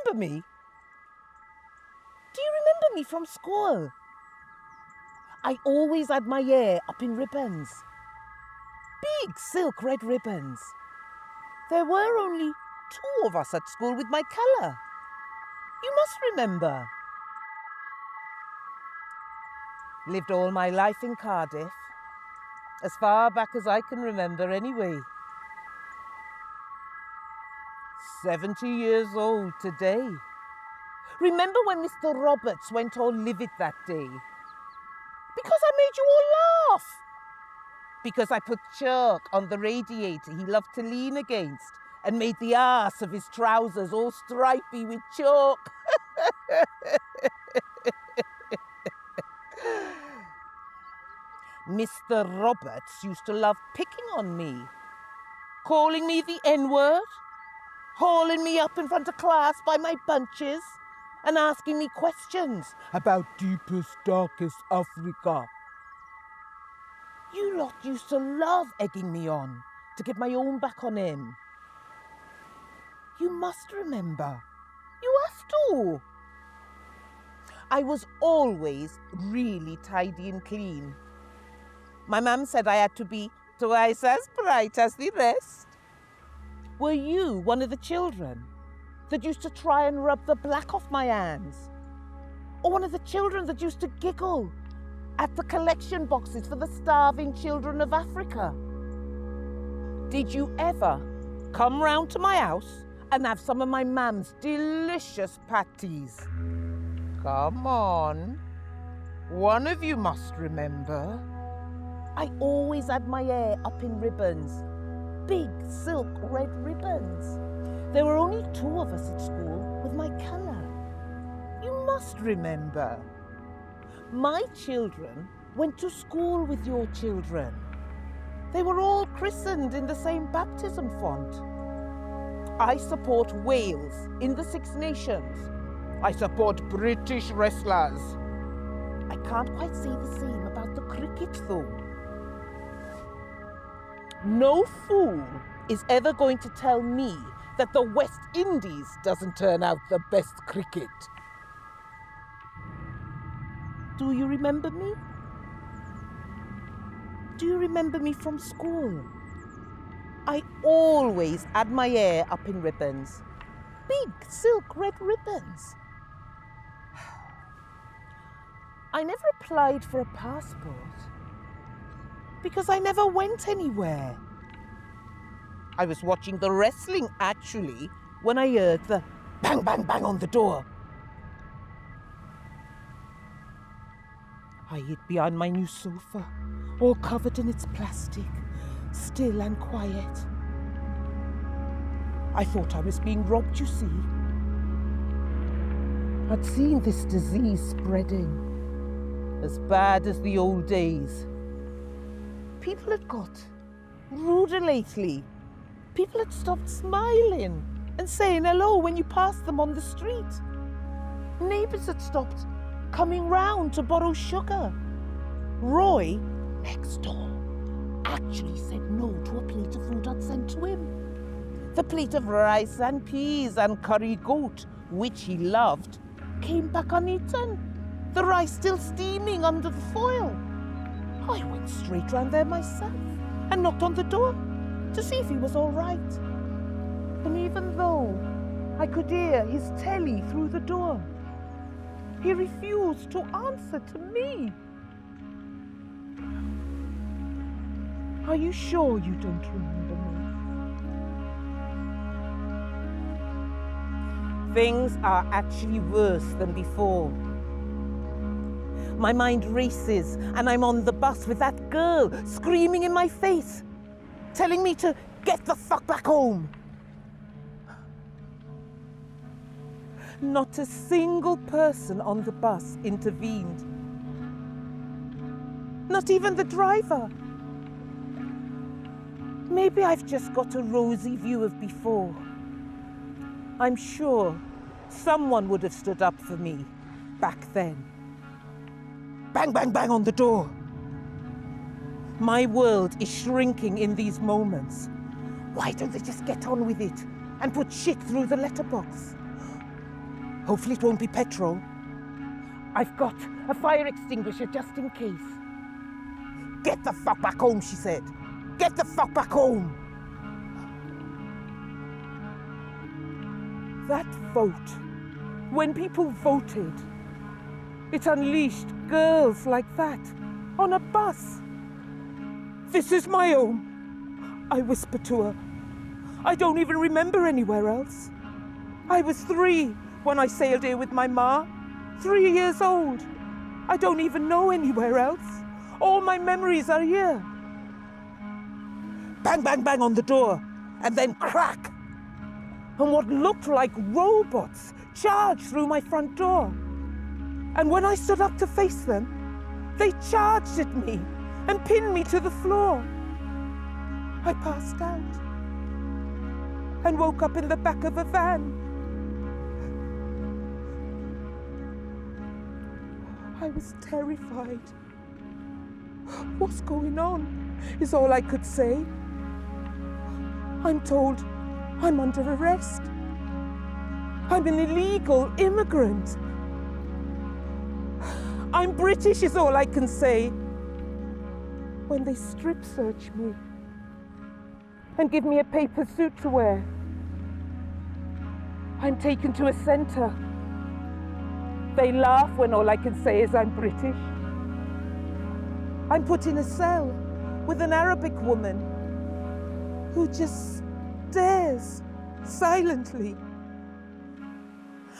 remember me? Do you remember me from school? I always had my hair up in ribbons. Big silk red ribbons. There were only 2 of us at school with my colour. You must remember. Lived all my life in Cardiff. As far back as I can remember anyway. 70 years old today. Remember when Mr. Roberts went all livid that day? Because I made you all laugh. Because I put chalk on the radiator he loved to lean against and made the arse of his trousers all stripy with chalk. Mr. Roberts used to love picking on me, calling me the N-word, hauling me up in front of class by my bunches and asking me questions about deepest, darkest Africa. You lot used to love egging me on to get my own back on him. You must remember. You have to. I was always really tidy and clean. My mum said I had to be twice as bright as the rest. Were you one of the children that used to try and rub the black off my hands? Or one of the children that used to giggle at the collection boxes for the starving children of Africa? Did you ever come round to my house and have some of my mum's delicious patties? Come on, one of you must remember. I always had my hair up in ribbons, big silk red ribbons. There were only 2 of us at school with my colour. You must remember. My children went to school with your children. They were all christened in the same baptism font. I support Wales in the Six Nations. I support British wrestlers. I can't quite say the same about the cricket though. No fool is ever going to tell me that the West Indies doesn't turn out the best cricket. Do you remember me? Do you remember me from school? I always had my hair up in ribbons. Big silk red ribbons. I never applied for a passport because I never went anywhere. I was watching the wrestling, actually, when I heard the bang, bang, bang on the door. I hid behind my new sofa, all covered in its plastic, still and quiet. I thought I was being robbed, you see. I'd seen this disease spreading, as bad as the old days. People had got ruder lately. People had stopped smiling and saying hello when you passed them on the street. Neighbours had stopped coming round to borrow sugar. Roy, next door, actually said no to a plate of food I'd sent to him. The plate of rice and peas and curry goat, which he loved, came back uneaten, the rice still steaming under the foil. I went straight round there myself and knocked on the door to see if he was all right. And even though I could hear his telly through the door, he refused to answer to me. Are you sure you don't remember me? Things are actually worse than before. My mind races and I'm on the bus with that girl screaming in my face, telling me to get the fuck back home. Not a single person on the bus intervened. Not even the driver. Maybe I've just got a rosy view of before. I'm sure someone would have stood up for me back then. Bang, bang, bang on the door. My world is shrinking in these moments. Why don't they just get on with it and put shit through the letterbox? Hopefully it won't be petrol. I've got a fire extinguisher just in case. Get the fuck back home, she said. Get the fuck back home. That vote, when people voted, it unleashed girls like that on a bus. This is my home, I whispered to her. I don't even remember anywhere else. I was 3 when I sailed here with my ma. 3 years old. I don't even know anywhere else. All my memories are here. Bang, bang, bang on the door, and then crack. And what looked like robots charged through my front door. And when I stood up to face them, they charged at me and pinned me to the floor. I passed out and woke up in the back of a van. I was terrified. What's going on is all I could say. I'm told I'm under arrest. I'm an illegal immigrant. I'm British is all I can say. When they strip search me and give me a paper suit to wear, I'm taken to a centre. They laugh when all I can say is I'm British. I'm put in a cell with an Arabic woman who just stares silently.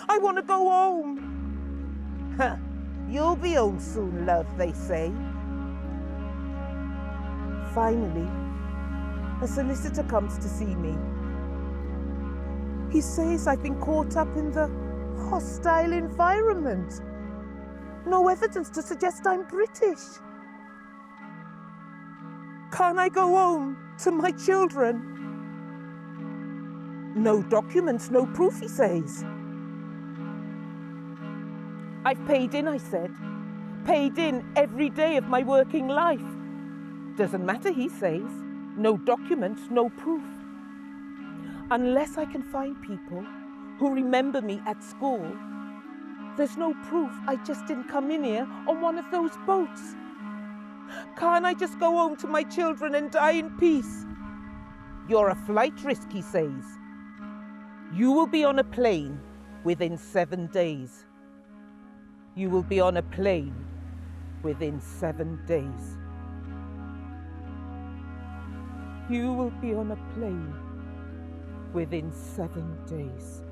I want to go home. Huh. You'll be home soon, love, they say. Finally, a solicitor comes to see me. He says I've been caught up in the hostile environment. No evidence to suggest I'm British. Can't I go home to my children? No documents, no proof, he says. I've paid in, I said. Paid in every day of my working life. Doesn't matter, he says. No documents, no proof. Unless I can find people who remember me at school, there's no proof I just didn't come in here on one of those boats. Can't I just go home to my children and die in peace? You're a flight risk, he says. You will be on a plane within 7 days. You will be on a plane within 7 days. You will be on a plane within 7 days.